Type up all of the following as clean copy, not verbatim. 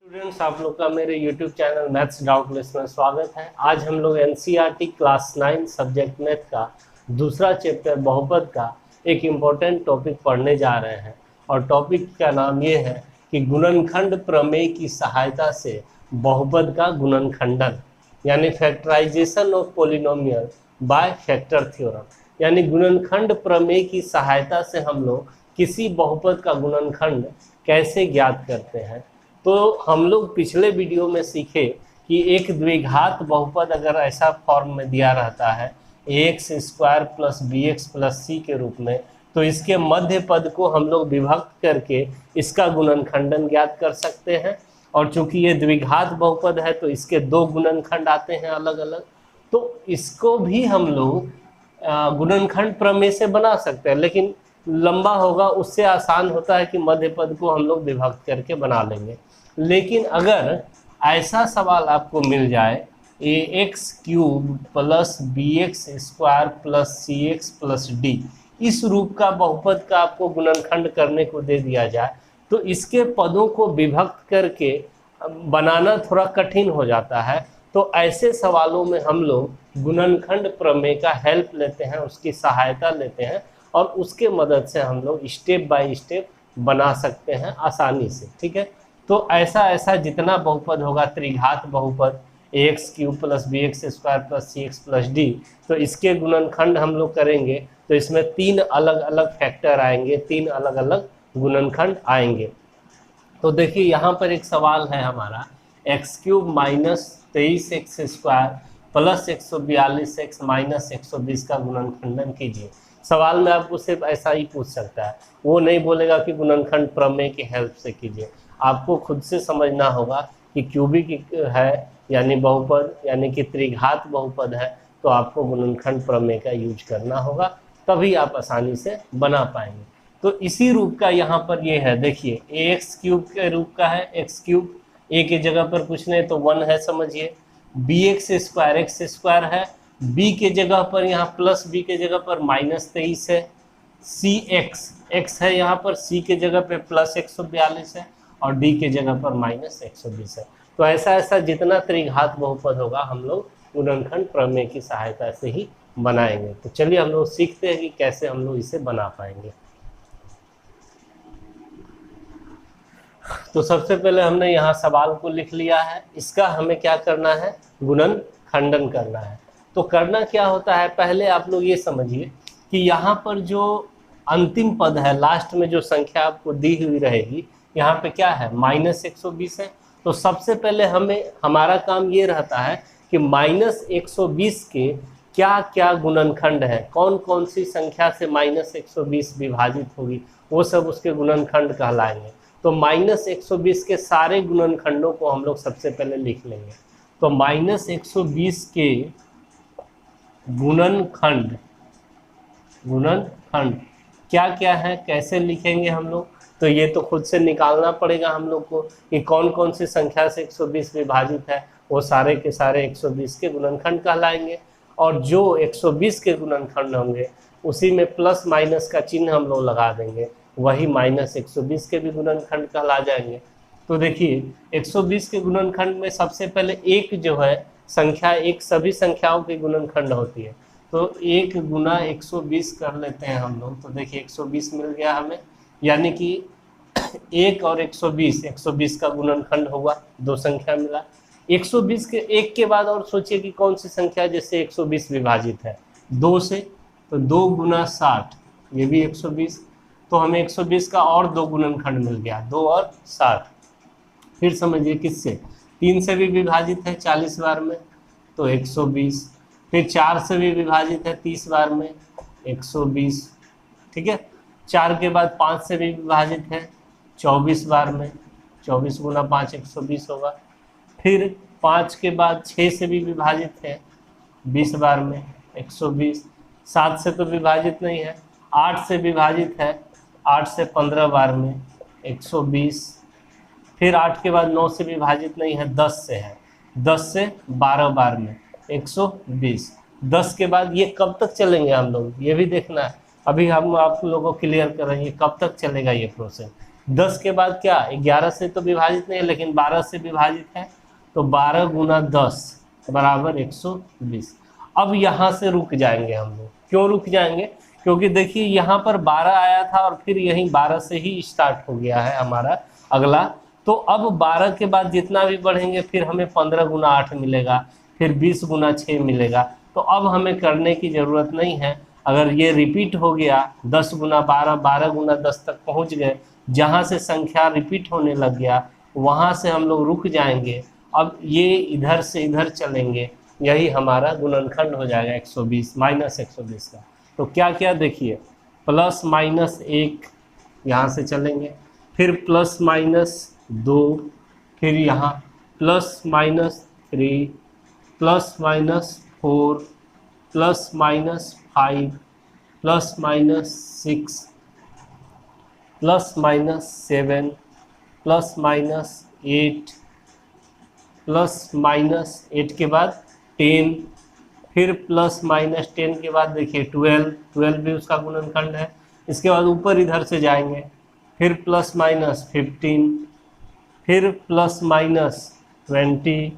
Students, आप लोग का मेरे YouTube चैनल मैथ्स डाउटलेस में स्वागत है। आज हम लोग NCERT क्लास 9 सब्जेक्ट मैथ का दूसरा चैप्टर बहुपद का एक इम्पोर्टेंट टॉपिक पढ़ने जा रहे हैं और टॉपिक का नाम ये है कि गुणनखंड प्रमेय की सहायता से बहुपद का गुणनखंडन, यानी factorization of polynomial by factor theorem. यानी गुणनखंड प्रमेय की सहायता से हम लोग किसी बहुपद का गुणनखंड कैसे ज्ञात करते हैं। तो हम लोग पिछले वीडियो में सीखे कि एक द्विघात बहुपद अगर ऐसा फॉर्म में दिया रहता है ax square plus bx plus c के रूप में, तो इसके मध्य पद को हम लोग विभक्त करके इसका गुणनखंडन ज्ञात कर सकते हैं। और चूंकि ये द्विघात बहुपद है तो इसके दो गुणनखंड आते हैं अलग अलग, तो इसको भी हम लोग गुणनखंड प्रमेय से बना सकते हैं, लेकिन लंबा होगा। उससे आसान होता है कि मध्य पद को हम लोग विभक्त करके बना लेंगे। लेकिन अगर ऐसा सवाल आपको मिल जाए ax cube plus bx square plus cx plus d, इस रूप का बहुपद का आपको गुणनखंड करने को दे दिया जाए, तो इसके पदों को विभक्त करके बनाना थोड़ा कठिन हो जाता है। तो ऐसे सवालों में हम लोग गुणनखंड प्रमेय का हेल्प लेते हैं, उसकी सहायता लेते हैं और उसके मदद से हम लोग स्टेप बाय स्टेप बना सकते हैं आसानी से। ठीक है, तो ऐसा जितना बहुपद होगा त्रिघात बहुपद ax cube plus bx square plus cx plus d, तो इसके गुणनखंड हम लोग करेंगे तो इसमें तीन अलग अलग फैक्टर आएंगे, तीन अलग अलग गुणनखंड आएंगे। तो देखिए यहाँ पर एक सवाल है हमारा, x cube minus 23x square plus 142x minus 120 का गुणनखंडन कीजिए। सवाल में आपको सिर्फ ऐसा ही पूछ सकता है, वो नहीं बोलेगा कि गुणनखंड प्रमेय की हेल्प से कीजिए। आपको खुद से समझना होगा कि क्यूबिक है यानी बहुपद, यानी कि त्रिघात बहुपद है, तो आपको गुणनखंड प्रमेय का यूज करना होगा, तभी आप आसानी से बना पाएंगे। तो इसी रूप का यहाँ पर ये है, देखिए ax क्यूब के रूप का है, x क्यूब a की जगह पर कुछ नहीं तो 1 है समझिए, bx स्क्वायर x स्क्वायर है, b के जगह पर यहाँ प्लस b के जगह पर माइनस 23 है, cx x है यहाँ पर, c के जगह पर प्लस 142 है और d के जगह पर माइनस 120 है। तो ऐसा जितना त्रिघात बहुपद होगा हम लोग गुणनखंड प्रमेय की सहायता से ही बनाएंगे। तो चलिए हम लोग सीखते हैं कि कैसे हम लोग इसे बना पाएंगे। तो सबसे पहले हमने यहाँ सवाल को लिख लिया है, इसका हमें क्या करना है, गुणनखंडन करना है। तो करना क्या होता है, पहले आप लोग ये समझिए कि यहाँ पर जो अंतिम पद है, लास्ट में जो संख्या आपको दी हुई रहेगी, यहाँ पे क्या है, माइनस 120 है। तो सबसे पहले हमारा काम ये रहता है कि माइनस 120 के क्या क्या गुणनखंड है, कौन कौन सी संख्या से माइनस 120 विभाजित होगी, वो सब उसके गुणनखंड कहलाएंगे। तो माइनस 120 के सारे गुणनखंडों को हम लोग सबसे पहले लिख लेंगे। तो माइनस 120 के गुणनखंड क्या क्या है, कैसे लिखेंगे हम लोग, तो ये तो खुद से निकालना पड़ेगा हम लोग को कि कौन कौन सी संख्या से 120 विभाजित है, वो सारे के सारे 120 के गुणनखंड कहलाएंगे। और जो 120 के गुणनखंड होंगे उसी में प्लस माइनस का चिन्ह हम लोग लगा देंगे, वही माइनस 120 के भी गुणनखंड कहला जाएंगे। तो देखिए 120 के गुणनखंड में सबसे पहले एक जो है संख्या, एक सभी संख्याओं के गुणनखंड होती है, तो 1 गुना 120 कर लेते हैं हम लोग। तो देखिए 120 मिल गया हमें, यानी कि 1 और 120 का गुणनखंड होगा, दो संख्या मिला। 120 के एक के बाद और सोचिए कि कौन सी संख्या जिससे 120 विभाजित है, 2 से, तो 2 गुना 60, ये भी 120, तो हमें 120 का और दो गुणनखंड मिल गया, 2 और 60। फिर समझिए किससे, 3 से भी विभाजित है 40 बार में, तो 120। फिर 4 से भी विभाजित है 30 बार में, 120। ठीक है, 4 के बाद 5 से भी विभाजित है 24 बार में, 24 गुना 5 120 होगा। फिर 5 के बाद 6 से भी विभाजित है 20 बार में, 120। 7 से तो विभाजित नहीं है, 8 से विभाजित है 8 से 15 बार में, 120। फिर 8 के बाद 9 से विभाजित नहीं है, 10 से है, 10 से 12 बार में, 120। 10 के बाद ये कब तक चलेंगे हम लोग, ये भी देखना है। अभी हम आप लोगों को क्लियर कर रहे हैं कब तक चलेगा ये प्रोसेस। 10 के बाद क्या 11 से तो विभाजित नहीं है लेकिन 12 से विभाजित है, तो 12 गुना 10 बराबर 120। अब यहाँ से रुक जाएंगे हम लोग। क्यों रुक जाएंगे? क्योंकि देखिए यहाँ पर 12 आया था और फिर यहीं 12 से ही स्टार्ट हो गया है हमारा अगला। तो अब 12 के बाद जितना भी बढ़ेंगे फिर हमें 15 गुना 8 मिलेगा, फिर 20 गुना 6 मिलेगा। तो अब हमें करने की ज़रूरत नहीं है। अगर ये रिपीट हो गया 10 गुना 12, 12 गुना 10 तक पहुँच गए, जहाँ से संख्या रिपीट होने लग गया वहाँ से हम लोग रुक जाएंगे। अब ये इधर से इधर चलेंगे, यही हमारा गुणनखंड हो जाएगा 120 माइनस 120 का। तो क्या क्या देखिए, प्लस माइनस 1 यहाँ से चलेंगे, फिर प्लस माइनस 2, फिर यहाँ plus minus 3, plus minus 4, plus minus 5, plus minus 6, plus minus 7, plus minus 8, plus minus 8 के बाद 10, फिर प्लस माइनस 10 के बाद देखिए 12, 12 भी उसका गुणनखंड है। इसके बाद ऊपर इधर से जाएंगे, फिर प्लस माइनस 15, फिर प्लस माइनस 20,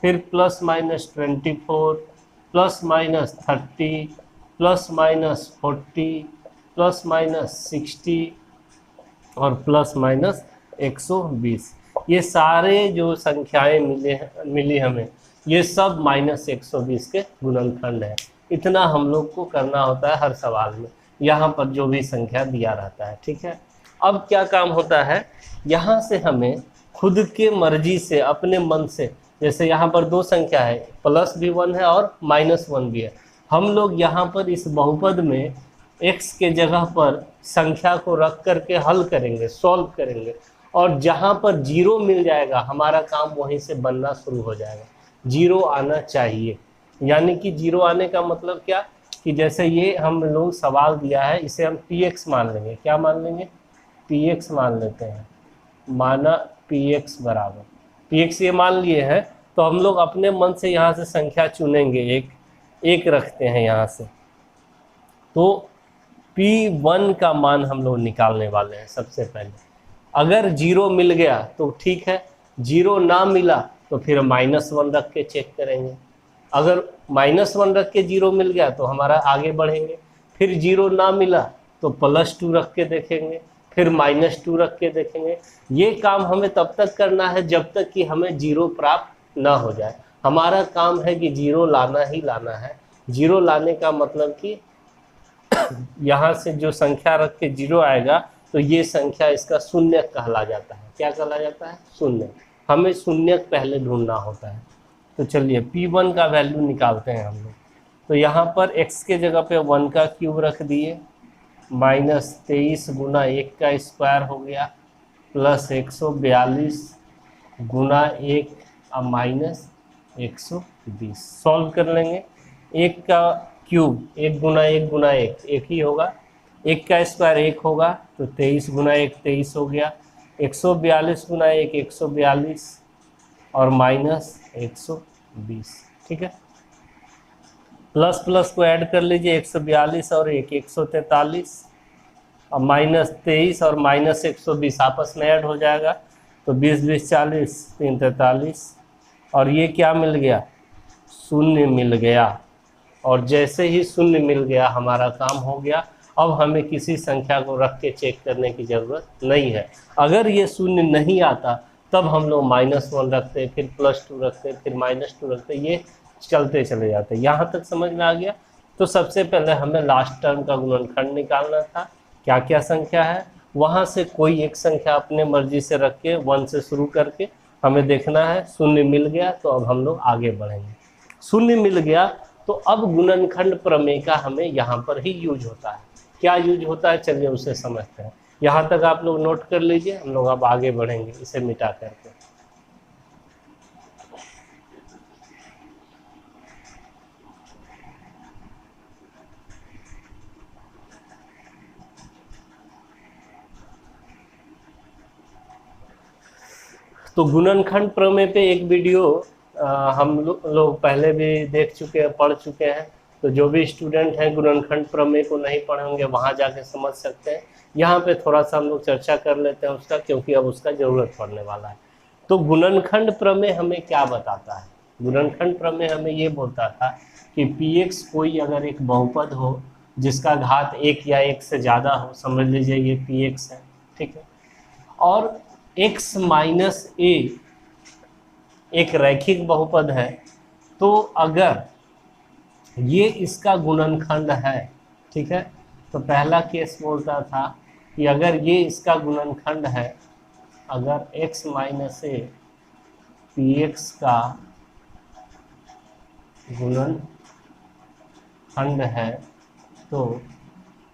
फिर plus minus 24, plus minus 30, plus minus 40, plus minus 60 और प्लस माइनस 120। ये सारे जो संख्याएं मिली हमें, ये सब माइनस 120 के गुणनखंड है। इतना हम लोग को करना होता है हर सवाल में, यहाँ पर जो भी संख्या दिया रहता है। ठीक है, अब क्या काम होता है, यहाँ से हमें खुद के मर्जी से अपने मन से, जैसे यहाँ पर दो संख्या है, प्लस भी 1 है और माइनस 1 भी है, हम लोग यहाँ पर इस बहुपद में x के जगह पर संख्या को रख करके हल करेंगे, सॉल्व करेंगे, और जहाँ पर 0 मिल जाएगा हमारा काम वहीं से बनना शुरू हो जाएगा। 0 आना चाहिए, यानी कि 0 आने का मतलब क्या कि जैसे ये हम लोग सवाल दिया है, इसे हम px मान लेंगे। क्या मान लेंगे? px मान लेते हैं। माना px बराबर, px ये मान लिए हैं, तो हम लोग अपने मन से यहाँ से संख्या चुनेंगे, एक रखते हैं यहाँ से। तो p1 का मान हम लोग निकालने वाले हैं सबसे पहले। अगर 0 मिल गया तो ठीक है, 0 ना मिला तो फिर -1 रख के चेक करेंगे। अगर -1 रख के 0 मिल गया तो हमारा आगे बढ़ेंगे, फिर 0 ना मिला तो +2 रख के देखेंगे, फिर -2 रख के देखेंगे। ये काम हमें तब तक करना है जब तक कि हमें 0 प्राप्त ना हो जाए। हमारा काम है कि 0 लाना ही लाना है। 0 लाने का मतलब कि यहाँ से जो संख्या रख के 0 आएगा तो ये संख्या इसका शून्य कहला जाता है। क्या कहला जाता है? शून्य। हमें शून्य पहले ढूंढना होता है। तो चलिए p1 का वैल्यू निकालते हैं हम लोग। तो यहाँ पर x के जगह पे 1 का क्यूब रख दिए, -23 गुना 1 का स्क्वायर हो गया, प्लस 142 गुना 1 माइनस 120। सॉल्व कर लेंगे। 1 का क्यूब 1 गुना 1 गुना 1 1 ही होगा, 1 का स्क्वायर 1 होगा, तो 23 गुना 1 23 हो गया, 142 गुना 1 142 और माइनस 120। ठीक है, प्लस प्लस को ऐड कर लीजिए, 142 और 1 143 और -23 और -120 आपस में ऐड हो जाएगा, तो 20 20 40 3 43 और ये क्या मिल गया? शून्य मिल गया। और जैसे ही शून्य मिल गया हमारा काम हो गया। अब हमें किसी संख्या को रख के चेक करने की ज़रूरत नहीं है। अगर ये शून्य नहीं आता तब हम लोग -1 रखते, फिर +2 रखते, फिर -2 रखते, ये चलते चले जाते। यहाँ तक समझ में आ गया? तो सबसे पहले हमें लास्ट टर्म का गुणनखंड निकालना था। क्या क्या संख्या है, वहाँ से कोई एक संख्या अपने मर्जी से रख के 1 से शुरू करके हमें देखना है। शून्य मिल गया तो अब हम लोग आगे बढ़ेंगे। शून्य मिल गया तो अब गुणनखंड प्रमेय का हमें यहाँ पर ही यूज होता है। क्या यूज होता है, चलिए उसे समझते हैं। यहाँ तक आप लोग नोट कर लीजिए, हम लोग अब आगे बढ़ेंगे इसे मिटा करके। तो गुणनखंड प्रमेय पे एक वीडियो हम लोग पहले भी देख चुके हैं, पढ़ चुके हैं। तो जो भी स्टूडेंट हैं गुणनखंड प्रमेय को नहीं पढ़े होंगे वहाँ जाके समझ सकते हैं। यहाँ पे थोड़ा सा हम लोग चर्चा कर लेते हैं उसका, क्योंकि अब उसका ज़रूरत पड़ने वाला है। तो गुणनखंड प्रमेय हमें क्या बताता है? गुणनखंड प्रमेय हमें ये बोलता था कि px कोई अगर एक बहुपद हो जिसका घात 1 या 1 से ज़्यादा हो, समझ लीजिए ये px है, ठीक है, और x माइनस a एक रैखिक बहुपद है, तो अगर ये इसका गुणनखंड है, ठीक है, तो पहला केस बोलता था कि अगर ये इसका गुणनखंड है, अगर x माइनस a px का गुणनखंड है तो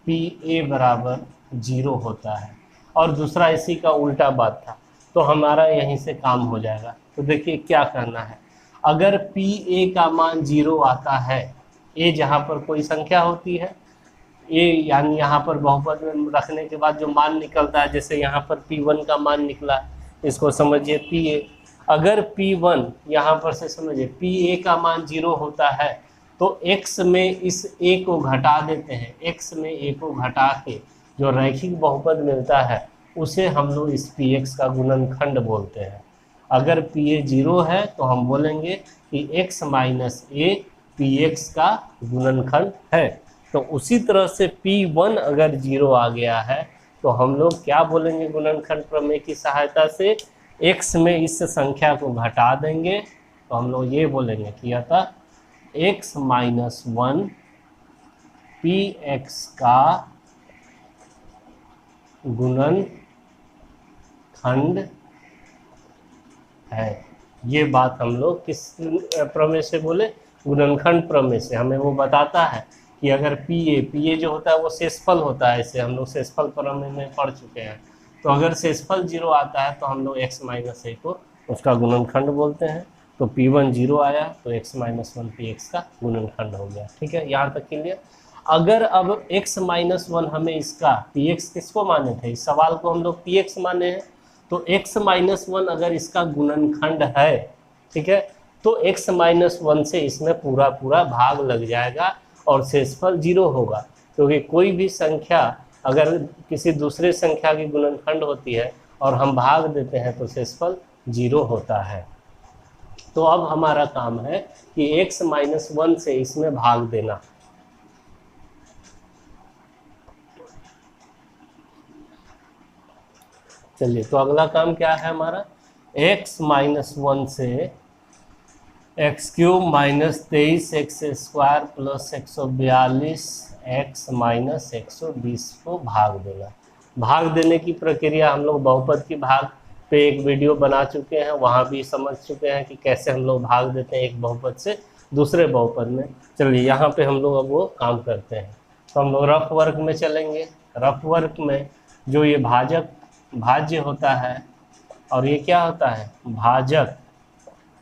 pa बराबर 0 होता है। और दूसरा इसी का उल्टा बात था, तो हमारा यहीं से काम हो जाएगा। तो देखिए क्या करना है, अगर pa का मान 0 आता है, a जहाँ पर कोई संख्या होती है, a यानी यहाँ पर बहुपद में रखने के बाद जो मान निकलता है, जैसे यहाँ पर p1 का मान निकला, इसको समझिए pa। अगर p1 यहाँ पर से समझिए pa का मान 0 होता है, तो x में इस a को घटा देते हैं, x में a को घटा के जो रैखिक बहुपद मिलता है उसे हम लोग इस px का गुणनखंड बोलते हैं। अगर pa 0 है तो हम बोलेंगे कि x माइनस a px का गुणनखंड है। तो उसी तरह से p1 अगर 0 आ गया है तो हम लोग क्या बोलेंगे गुणनखंड प्रमेय की सहायता से, x में इस संख्या को घटा देंगे, तो हम लोग ये बोलेंगे कि अतः x माइनस 1 px का गुणनखंड है। ये बात हम लोग किस प्रमेय से बोले? गुणनखंड प्रमेय से। हमें वो बताता है कि अगर pa जो होता है वो शेषफल होता है, इसे हम लोग शेषफल प्रमेय में पढ़ चुके हैं। तो अगर शेषफल 0 आता है तो हम लोग x माइनस a को उसका गुणनखंड बोलते हैं। तो p1 0 आया तो x माइनस 1 px का गुणनखंड हो गया। ठीक है, यहाँ तक क्लियर। अगर अब x माइनस 1 हमें इसका px किसको माने थे, इस सवाल को हम लोग px माने हैं, तो x माइनस 1 अगर इसका गुणनखंड है, ठीक है, तो x माइनस 1 से इसमें पूरा पूरा भाग लग जाएगा और शेषफल 0 होगा। क्योंकि कोई भी संख्या अगर किसी दूसरे संख्या की गुणनखंड होती है और हम भाग देते हैं तो शेषफल 0 होता है। तो अब हमारा काम है कि x माइनस 1 से इसमें भाग देना। चलिए, तो अगला काम क्या है हमारा, x माइनस 1 से x cube minus 23 x square plus 142 x minus 120 को भाग देना। भाग देने की प्रक्रिया हम लोग बहुपद की भाग पे एक वीडियो बना चुके हैं, वहाँ भी समझ चुके हैं कि कैसे हम लोग भाग देते हैं एक बहुपद से दूसरे बहुपद में। चलिए, यहाँ पे हम लोग अब वो काम करते हैं। तो हम लोग रफ वर्क में चलेंगे। रफ वर्क में जो ये भाज्य होता है और ये क्या होता है, भाजक।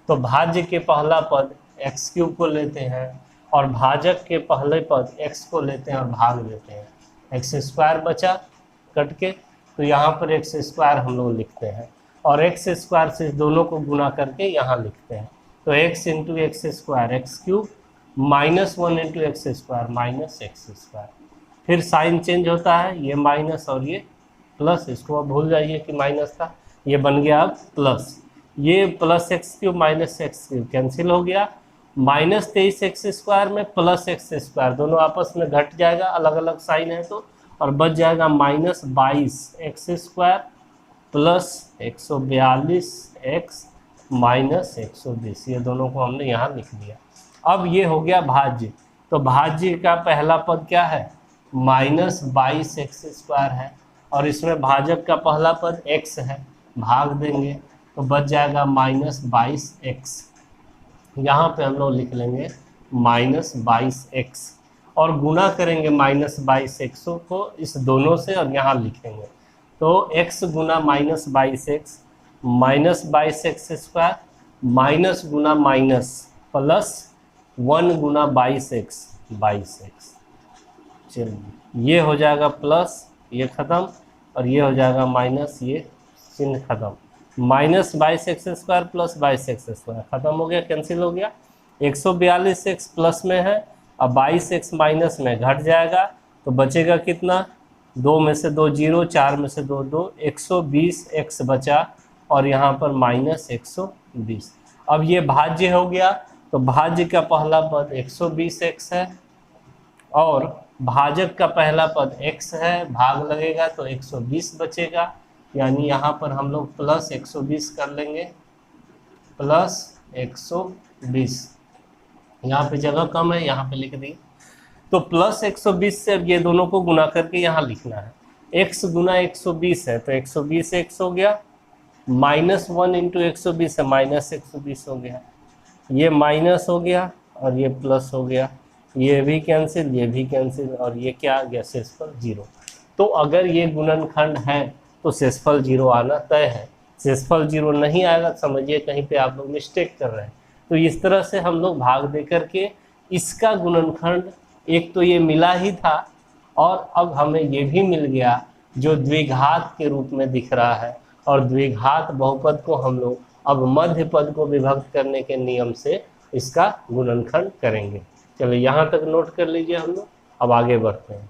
तो भाज्य के पहला पद एक्स क्यूब को लेते हैं और भाजक के पहले पद x को लेते हैं और भाग देते हैं। एक्स स्क्वायर बचा कट के, तो यहाँ पर एक्स स्क्वायर हम लोग लिखते हैं और एक्स स्क्वायर से दोनों को गुना करके यहाँ लिखते हैं। तो x into x square x cube minus 1 into x square minus x square. फिर साइन चेंज होता है, ये माइनस और ये प्लस, इसको अब भूल जाइए कि माइनस था, ये बन गया अब प्लस। ये plus x cube minus x cube cancel हो गया, माइनस 23 एक्स स्क्वायर में प्लस एक्स स्क्वायर दोनों आपस में घट जाएगा, अलग अलग साइन है तो, और बच जाएगा minus 22 X square plus 142 x minus 120। ये दोनों को हमने यहाँ लिख दिया। अब ये हो गया भाज्य। तो भाज्य का पहला पद क्या है, माइनस 22 एक्स स्क्वायर है और इसमें भाजक का पहला पद x है, भाग देंगे तो बच जाएगा माइनस 22 एक्स। यहाँ पर हम लोग लिख लेंगे माइनस 22 एक्स और गुना करेंगे माइनस 22 एक्सों को इस दोनों से और यहाँ लिखेंगे। तो x गुना minus 22 X minus 22 X square minus गुना माइनस प्लस 1 गुना 22 एक्स 22 एक्स। चलिए, ये हो जाएगा प्लस, ये ख़त्म, और ये हो जाएगा माइनस, ये चिन्ह ख़त्म। Minus 22 X square plus 22 X square ख़त्म हो गया, कैंसिल हो गया। 142 एक्स प्लस में है, अब 22 एक्स माइनस में घट जाएगा तो बचेगा कितना, 2 में से 2 0, 4 में से 2 2, 120 x बचा और यहाँ पर माइनस 120। अब ये भाज्य हो गया, तो भाज्य का पहला पद 120x है और भाजक का पहला पद x है, भाग लगेगा तो 120 बचेगा, यानी यहाँ पर हम लोग प्लस 120 कर लेंगे, प्लस 120। यहाँ पे जगह कम है, यहाँ पे लिख दी। तो प्लस 120 से अब ये दोनों को गुना करके यहाँ लिखना है। x गुना 120 है तो 120x हो गया, माइनस 1 इंटू 120 है, माइनस 120 हो गया, ये माइनस हो गया और ये प्लस हो गया, ये भी कैंसिल, ये भी कैंसिल, और ये क्या आ गया, शेषफल 0। तो अगर ये गुणनखंड है तो शेषफल 0 आना तय है। शेषफल 0 नहीं आएगा तो समझिए कहीं पे आप लोग मिस्टेक कर रहे हैं। तो इस तरह से हम लोग भाग दे करके इसका गुणनखंड एक तो ये मिला ही था और अब हमें ये भी मिल गया जो द्विघात के रूप में दिख रहा है, और द्विघात बहुपद को हम लोग अब मध्य पद को विभक्त करने के नियम से इसका गुणनखंड करेंगे। चलिए यहाँ तक नोट कर लीजिए हम लोग, अब आगे बढ़ते हैं।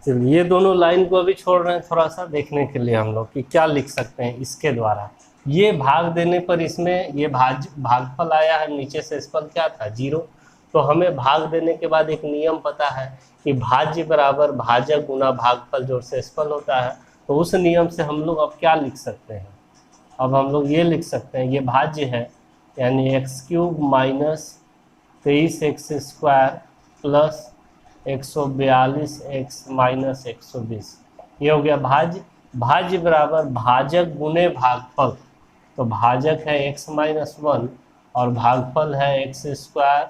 चलिए ये दोनों लाइन को अभी छोड़ रहे हैं थोड़ा सा देखने के लिए हम लोग कि क्या लिख सकते हैं इसके द्वारा। ये भाग देने पर इसमें ये भागफल आया है, नीचे शेषफल क्या था 0। तो हमें भाग देने के बाद एक नियम पता है कि भाज्य बराबर भाजक गुना भागफल जो शेषफल होता है। तो उस नियम से हम लोग अब क्या लिख सकते हैं, अब हम लोग ये लिख सकते हैं, ये भाज्य है यानी x³ minus 23x² plus 142x minus 120, ये हो गया भाज्य। भाज्य बराबर भाजक गुने भागफल, तो भाजक है x माइनस 1 और भागफल है x²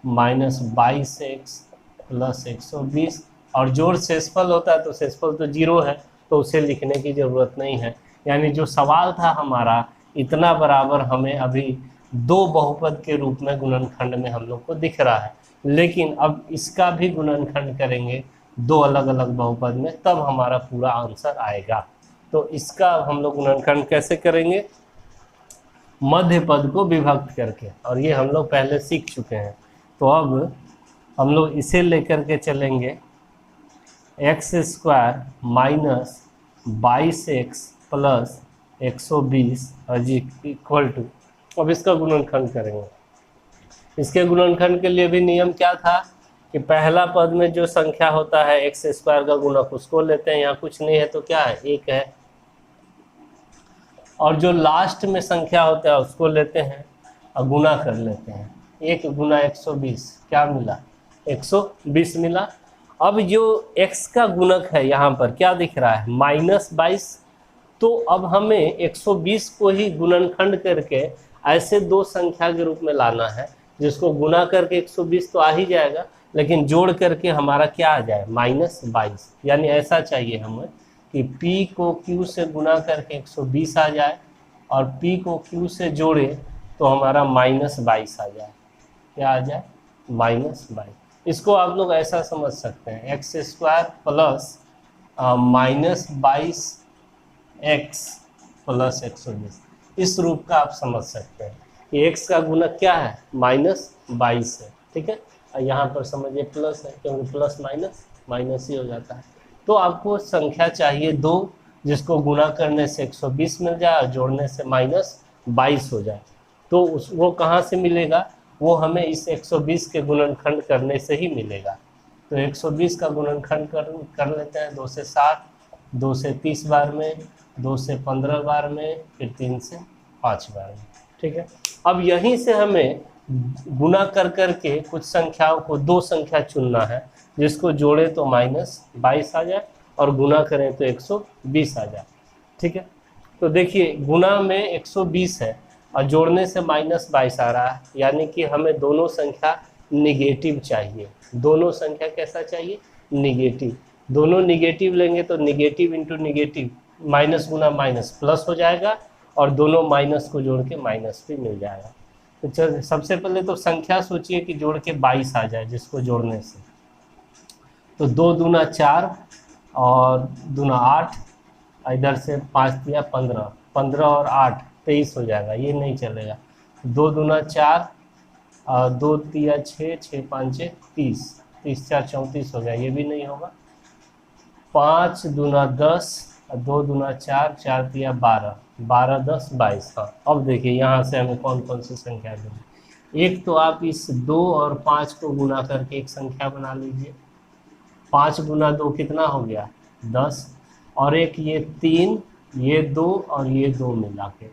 माइनस 22x प्लस 120, और जोड़ शेषफल होता है तो शेषफल तो 0 है तो उसे लिखने की ज़रूरत नहीं है। यानी जो सवाल था हमारा इतना बराबर हमें अभी दो बहुपद के रूप में गुणनखंड में हम लोग को दिख रहा है, लेकिन अब इसका भी गुणनखंड करेंगे दो अलग अलग बहुपद में, तब हमारा पूरा आंसर आएगा। तो इसका हम लोग गुणनखंड कैसे करेंगे, मध्य पद को विभक्त करके, और ये हम लोग पहले सीख चुके हैं। तो अब हम लोग इसे लेकर के चलेंगे x² minus 22x plus 120 equal to, अब इसका गुणनखंड करेंगे। इसके गुणनखंड के लिए भी नियम क्या था कि पहला पद में जो संख्या होता है x² का गुणक उसको लेते हैं, यहाँ कुछ नहीं है तो क्या है 1 है, और जो लास्ट में संख्या होता है उसको लेते हैं और गुना कर लेते हैं। 1 गुना 120 क्या मिला, 120 मिला। अब जो x का गुणक है यहाँ पर क्या दिख रहा है माइनस 22, तो अब हमें 120 को ही गुणनखंड करके ऐसे दो संख्या के रूप में लाना है जिसको गुना करके 120 तो आ ही जाएगा, लेकिन जोड़ करके हमारा क्या आ जाए माइनस 22। यानी ऐसा चाहिए हमें कि p को q से गुना करके 120 आ जाए और p को q से जोड़े तो हमारा माइनस 22 आ जाए। क्या आ जाए माइनस 22। इसको आप लोग ऐसा समझ सकते हैं x² plus minus 22x plus 120, इस रूप का आप समझ सकते हैं कि x का गुणक क्या है माइनस 22 है, ठीक है। यहाँ पर समझिए प्लस है क्योंकि प्लस माइनस माइनस ही हो जाता है। तो आपको संख्या चाहिए दो जिसको गुना करने से 120 मिल जाए और जोड़ने से माइनस 22 हो जाए। तो वो कहाँ से मिलेगा, वो हमें इस 120 के गुणनखंड करने से ही मिलेगा। तो 120 का गुणनखंड कर लेते हैं, 2 से 7, 2 से 30 बार में, 2 से 15 बार में, फिर 3 से 5 बार में, ठीक है। अब यहीं से हमें गुना कर करके कुछ संख्याओं को दो संख्या चुनना है जिसको जोड़े तो माइनस 22 आ जाए और गुना करें तो 120 आ जाए, ठीक है। तो देखिए गुना में 120 है और जोड़ने से माइनस 22 आ रहा है, यानी कि हमें दोनों संख्या निगेटिव चाहिए। दोनों संख्या कैसा चाहिए, निगेटिव। दोनों निगेटिव लेंगे तो निगेटिव इंटू निगेटिव माइनस गुना माइनस प्लस हो जाएगा और दोनों माइनस को जोड़ के माइनस भी मिल जाएगा। तो चल सबसे पहले तो संख्या सोचिए कि जोड़ के 22 आ जाए जिसको जोड़ने से, तो 2 दूना 4 और दूना 8, इधर से 5 दिया 15, 15 और 8 23 हो जाएगा, ये नहीं चलेगा। 2 दूना 4 और 2 तिया 6, 6 5 30, 30 4 34 हो गया, ये भी नहीं होगा। 5 दूना 10 और 2 दूना 4, 4 तिया 12, 12 10 22। हाँ, अब देखिए यहाँ से हमें कौन कौन सी संख्या मिली। एक तो आप इस 2 और 5 को गुना करके एक संख्या बना लीजिए। 5 गुना 2 कितना हो गया 10, और एक ये 3, ये 2 और ये 2 मिला के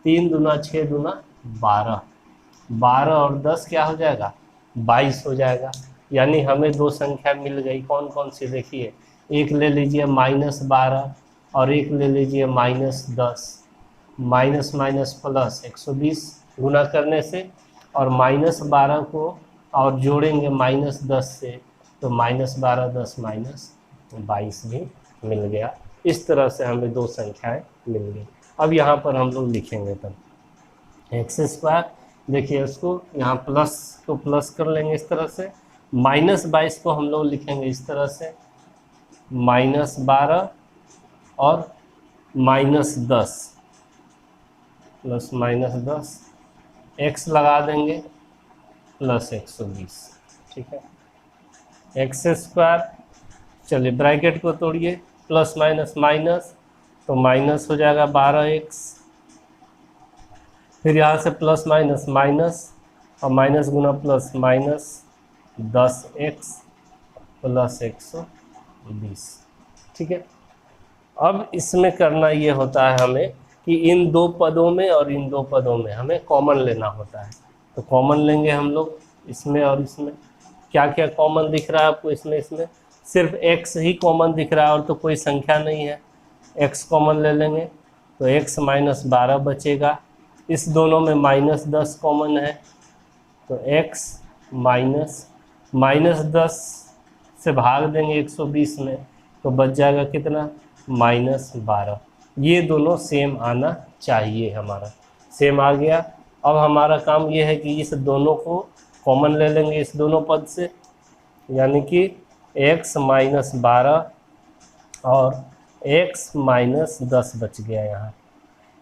3 दूना 6 दूना 12, 12 और 10 क्या हो जाएगा 22 हो जाएगा। यानी हमें दो संख्या मिल गई। कौन कौन सी देखिए, एक ले लीजिए -12 और एक ले लीजिए -10। माइनस माइनस प्लस 120 गुना करने से, और -12 को और जोड़ेंगे -10 से तो -12 10 -22 भी मिल गया। इस तरह से हमें दो संख्याएं मिल गई। अब यहाँ पर हम लोग लिखेंगे तब x², देखिए उसको यहाँ प्लस को प्लस कर लेंगे इस तरह से, -22 को हम लोग लिखेंगे इस तरह से, -12 और -10 प्लस -10, x लगा देंगे प्लस 120, ठीक है। x², चलिए ब्रैकेट को तोड़िए, प्लस माइनस माइनस तो माइनस हो जाएगा 12x, फिर यहाँ से प्लस माइनस माइनस और माइनस गुना प्लस माइनस 10x प्लस 120, ठीक है। अब इसमें करना ये होता है हमें कि इन दो पदों में और इन दो पदों में हमें कॉमन लेना होता है। तो कॉमन लेंगे हम लोग इसमें और इसमें। क्या क्या कॉमन दिख रहा है आपको इसमें? इसमें सिर्फ x ही कॉमन दिख रहा है और तो कोई संख्या नहीं है। x कॉमन ले लेंगे तो x -12 बचेगा। इस दोनों में -10 कॉमन है तो x -10 से भाग देंगे 120 में तो बच जाएगा कितना -12। ये दोनों सेम आना चाहिए, हमारा सेम आ गया। अब हमारा काम ये है कि इस दोनों को कॉमन ले लेंगे इस दोनों पद से, यानी कि x -12 और x -10 बच गया। यहाँ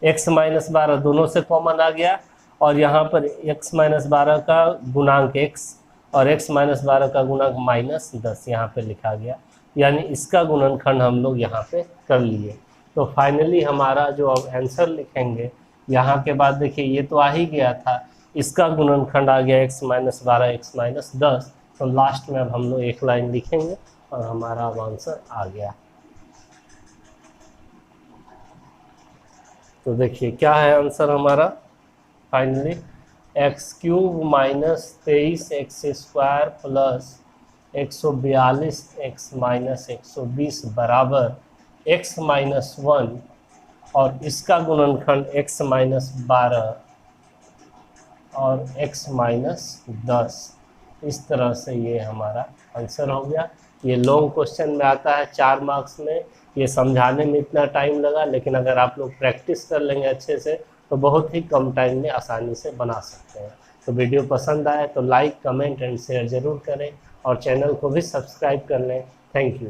x -12 दोनों से कॉमन आ गया और यहाँ पर x -12 का गुणांक x और x -12 का गुणांक -10 यहाँ पे लिखा गया, यानी इसका गुणनखंड हम लोग यहाँ पे कर लिए। तो फाइनली हमारा जो अब आंसर लिखेंगे यहाँ के बाद, देखिए ये तो आ ही गया था, इसका गुणनखंड आ गया x -12 x -10। तो लास्ट में अब हम लोग एक लाइन लिखेंगे और हमारा अब आंसर आ गया। तो देखिए क्या है आंसर हमारा finally, x³ -23x² plus 142x -120 बराबर x -1 और इसका गुणनखंड x -12 और x -10। इस तरह से ये हमारा आंसर हो गया। ये लॉन्ग क्वेश्चन में आता है 4 मार्क्स में। ये समझाने में इतना टाइम लगा, लेकिन अगर आप लोग प्रैक्टिस कर लेंगे अच्छे से तो बहुत ही कम टाइम में आसानी से बना सकते हैं। तो वीडियो पसंद आए तो लाइक कमेंट एंड शेयर ज़रूर करें और चैनल को भी सब्सक्राइब कर लें। Thank you.